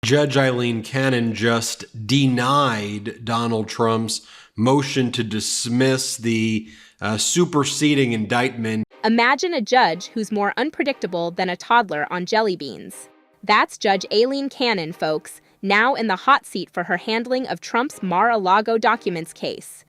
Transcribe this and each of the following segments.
Judge Eileen Cannon just denied Donald Trump's motion to dismiss the superseding indictment. Imagine a judge who's more unpredictable than a toddler on jelly beans. That's Judge Eileen Cannon, folks, now in the hot seat for her handling of Trump's Mar-a-Lago documents case.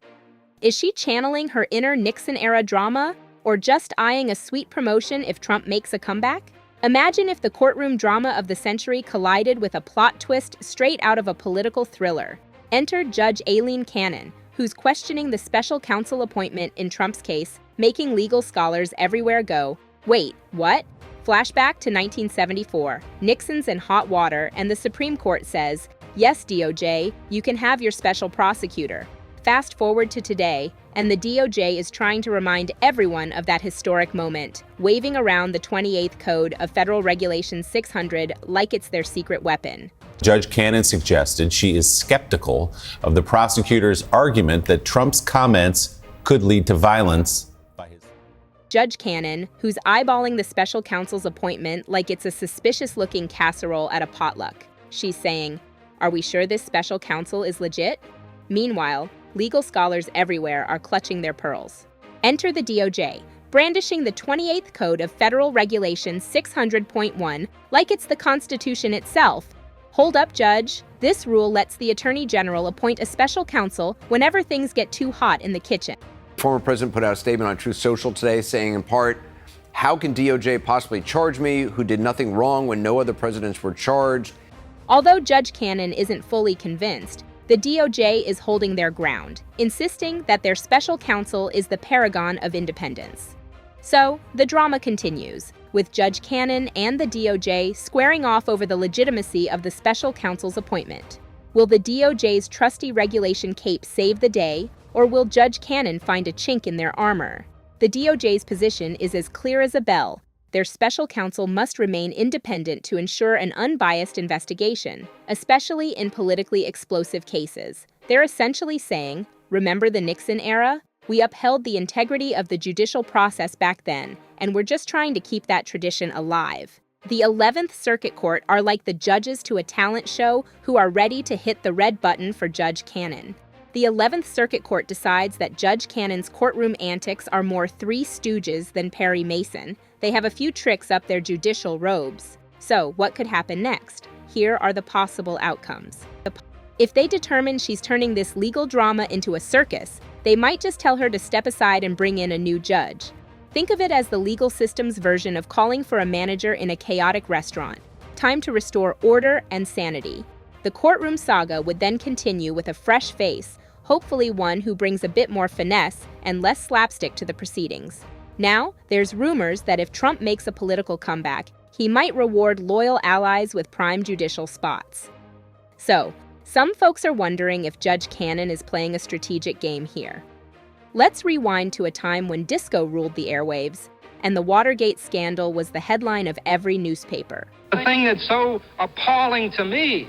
Is she channeling her inner Nixon-era drama, or just eyeing a sweet promotion if Trump makes a comeback? Imagine if the courtroom drama of the century collided with a plot twist straight out of a political thriller. Enter Judge Eileen Cannon, who's questioning the special counsel appointment in Trump's case, making legal scholars everywhere go, "Wait, what?" Flashback to 1974. Nixon's in hot water, and the Supreme Court says, "Yes, DOJ, you can have your special prosecutor." Fast forward to today, and the DOJ is trying to remind everyone of that historic moment, waving around the 28th Code of Federal Regulation 600 like it's their secret weapon. Judge Cannon suggested she is skeptical of the prosecutor's argument that Trump's comments could lead to violence. Judge Cannon, who's eyeballing the special counsel's appointment like it's a suspicious-looking casserole at a potluck. She's saying, "Are we sure this special counsel is legit?" Meanwhile, legal scholars everywhere are clutching their pearls. Enter the DOJ, brandishing the 28th Code of Federal Regulation 600.1 like it's the Constitution itself. Hold up, Judge. This rule lets the Attorney General appoint a special counsel whenever things get too hot in the kitchen. Former president put out a statement on Truth Social today saying, in part, "How can DOJ possibly charge me, who did nothing wrong when no other presidents were charged?" Although Judge Cannon isn't fully convinced, the DOJ is holding their ground, insisting that their special counsel is the paragon of independence. So, the drama continues, with Judge Cannon and the DOJ squaring off over the legitimacy of the special counsel's appointment. Will the DOJ's trusty regulation cape save the day, or will Judge Cannon find a chink in their armor? The DOJ's position is as clear as a bell. Their special counsel must remain independent to ensure an unbiased investigation, especially in politically explosive cases. They're essentially saying, remember the Nixon era? We upheld the integrity of the judicial process back then, and we're just trying to keep that tradition alive. The 11th Circuit Court are like the judges to a talent show who are ready to hit the red button for Judge Cannon. The 11th Circuit Court decides that Judge Cannon's courtroom antics are more Three Stooges than Perry Mason. They have a few tricks up their judicial robes. So, what could happen next? Here are the possible outcomes. If they determine she's turning this legal drama into a circus, they might just tell her to step aside and bring in a new judge. Think of it as the legal system's version of calling for a manager in a chaotic restaurant. Time to restore order and sanity. The courtroom saga would then continue with a fresh face, hopefully one who brings a bit more finesse and less slapstick to the proceedings. Now, there's rumors that if Trump makes a political comeback, he might reward loyal allies with prime judicial spots. So, some folks are wondering if Judge Cannon is playing a strategic game here. Let's rewind to a time when disco ruled the airwaves, and the Watergate scandal was the headline of every newspaper. The thing that's so appalling to me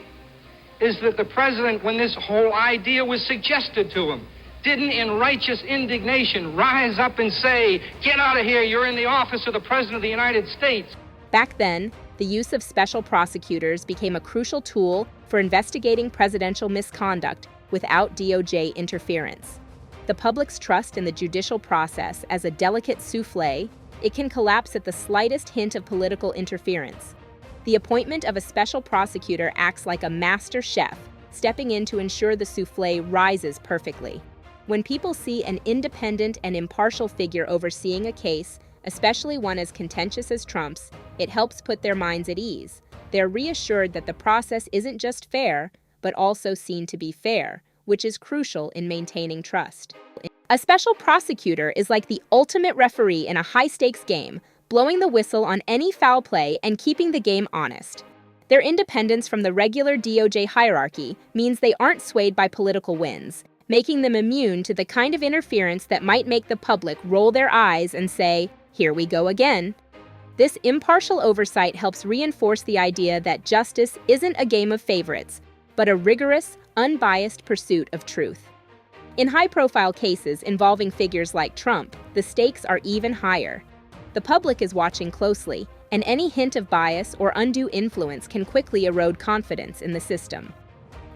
is that the president, when this whole idea was suggested to him, didn't in righteous indignation rise up and say, "Get out of here, you're in the office of the President of the United States." Back then, the use of special prosecutors became a crucial tool for investigating presidential misconduct without DOJ interference. The public's trust in the judicial process as a delicate souffle, it can collapse at the slightest hint of political interference. The appointment of a special prosecutor acts like a master chef, stepping in to ensure the souffle rises perfectly. When people see an independent and impartial figure overseeing a case, especially one as contentious as Trump's, it helps put their minds at ease. They're reassured that the process isn't just fair, but also seen to be fair, which is crucial in maintaining trust. A special prosecutor is like the ultimate referee in a high-stakes game, blowing the whistle on any foul play and keeping the game honest. Their independence from the regular DOJ hierarchy means they aren't swayed by political winds, making them immune to the kind of interference that might make the public roll their eyes and say, "Here we go again." This impartial oversight helps reinforce the idea that justice isn't a game of favorites, but a rigorous, unbiased pursuit of truth. In high-profile cases involving figures like Trump, the stakes are even higher. The public is watching closely, and any hint of bias or undue influence can quickly erode confidence in the system.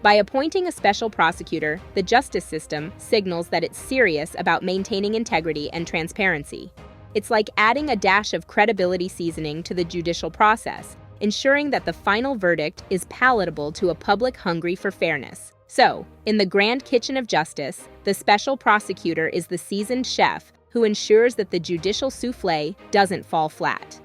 By appointing a special prosecutor, the justice system signals that it's serious about maintaining integrity and transparency. It's like adding a dash of credibility seasoning to the judicial process, ensuring that the final verdict is palatable to a public hungry for fairness. So, in the grand kitchen of justice, the special prosecutor is the seasoned chef who ensures that the judicial soufflé doesn't fall flat.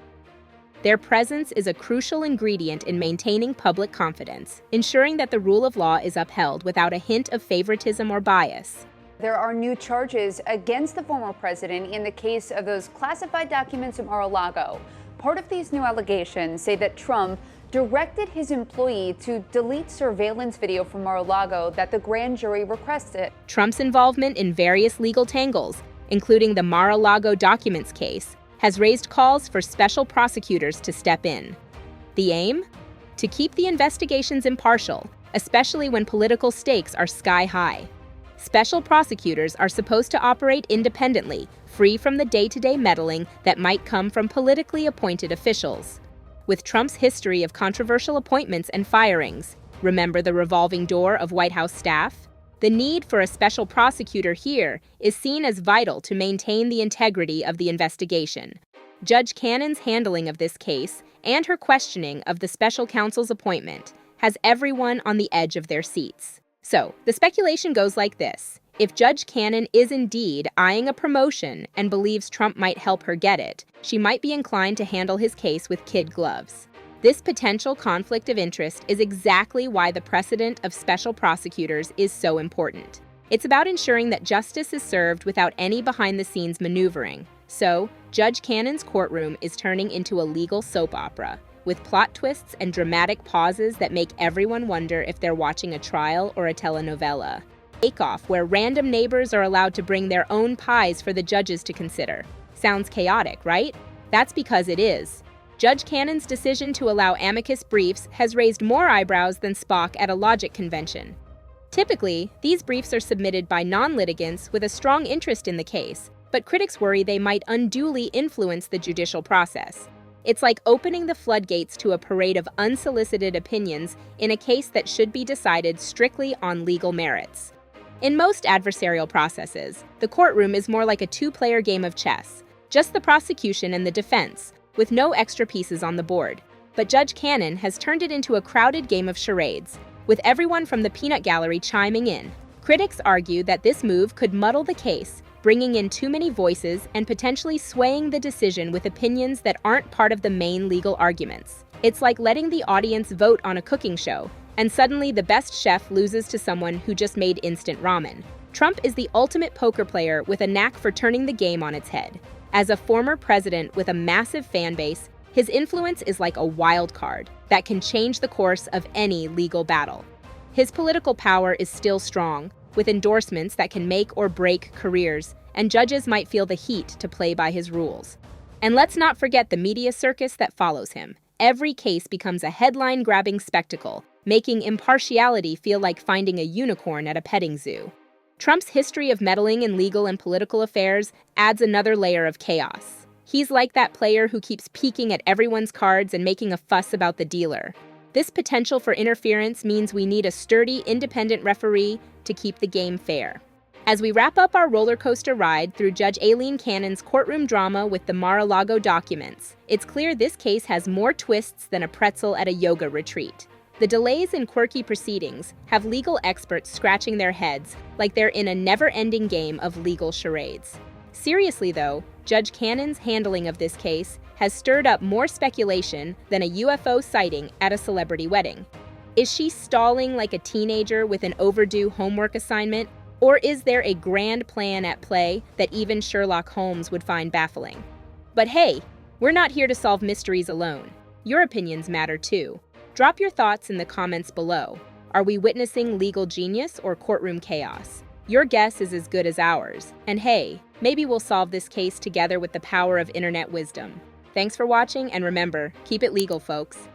Their presence is a crucial ingredient in maintaining public confidence, ensuring that the rule of law is upheld without a hint of favoritism or bias. There are new charges against the former president in the case of those classified documents at Mar-a-Lago. Part of these new allegations say that Trump directed his employee to delete surveillance video from Mar-a-Lago that the grand jury requested. Trump's involvement in various legal tangles, including the Mar-a-Lago documents case, has raised calls for special prosecutors to step in. The aim? To keep the investigations impartial, especially when political stakes are sky high. Special prosecutors are supposed to operate independently, free from the day-to-day meddling that might come from politically appointed officials. With Trump's history of controversial appointments and firings, remember the revolving door of White House staff? The need for a special prosecutor here is seen as vital to maintain the integrity of the investigation. Judge Cannon's handling of this case and her questioning of the special counsel's appointment has everyone on the edge of their seats. So, the speculation goes like this. If Judge Cannon is indeed eyeing a promotion and believes Trump might help her get it, she might be inclined to handle his case with kid gloves. This potential conflict of interest is exactly why the precedent of special prosecutors is so important. It's about ensuring that justice is served without any behind-the-scenes maneuvering. So, Judge Cannon's courtroom is turning into a legal soap opera, with plot twists and dramatic pauses that make everyone wonder if they're watching a trial or a telenovela. Bake-off, where random neighbors are allowed to bring their own pies for the judges to consider. Sounds chaotic, right? That's because it is. Judge Cannon's decision to allow amicus briefs has raised more eyebrows than Spock at a logic convention. Typically, these briefs are submitted by non-litigants with a strong interest in the case, but critics worry they might unduly influence the judicial process. It's like opening the floodgates to a parade of unsolicited opinions in a case that should be decided strictly on legal merits. In most adversarial processes, the courtroom is more like a two-player game of chess, just the prosecution and the defense, with no extra pieces on the board. But Judge Cannon has turned it into a crowded game of charades, with everyone from the peanut gallery chiming in. Critics argue that this move could muddle the case, bringing in too many voices and potentially swaying the decision with opinions that aren't part of the main legal arguments. It's like letting the audience vote on a cooking show, and suddenly the best chef loses to someone who just made instant ramen. Trump is the ultimate poker player with a knack for turning the game on its head. As a former president with a massive fan base, his influence is like a wild card that can change the course of any legal battle. His political power is still strong, with endorsements that can make or break careers, and judges might feel the heat to play by his rules. And let's not forget the media circus that follows him. Every case becomes a headline-grabbing spectacle, making impartiality feel like finding a unicorn at a petting zoo. Trump's history of meddling in legal and political affairs adds another layer of chaos. He's like that player who keeps peeking at everyone's cards and making a fuss about the dealer. This potential for interference means we need a sturdy, independent referee to keep the game fair. As we wrap up our roller coaster ride through Judge Aileen Cannon's courtroom drama with the Mar-a-Lago documents, it's clear this case has more twists than a pretzel at a yoga retreat. The delays in quirky proceedings have legal experts scratching their heads like they're in a never-ending game of legal charades. Seriously though, Judge Cannon's handling of this case has stirred up more speculation than a UFO sighting at a celebrity wedding. Is she stalling like a teenager with an overdue homework assignment, or is there a grand plan at play that even Sherlock Holmes would find baffling? But hey, we're not here to solve mysteries alone. Your opinions matter too. Drop your thoughts in the comments below. Are we witnessing legal genius or courtroom chaos? Your guess is as good as ours. And hey, maybe we'll solve this case together with the power of internet wisdom. Thanks for watching, and remember, keep it legal, folks.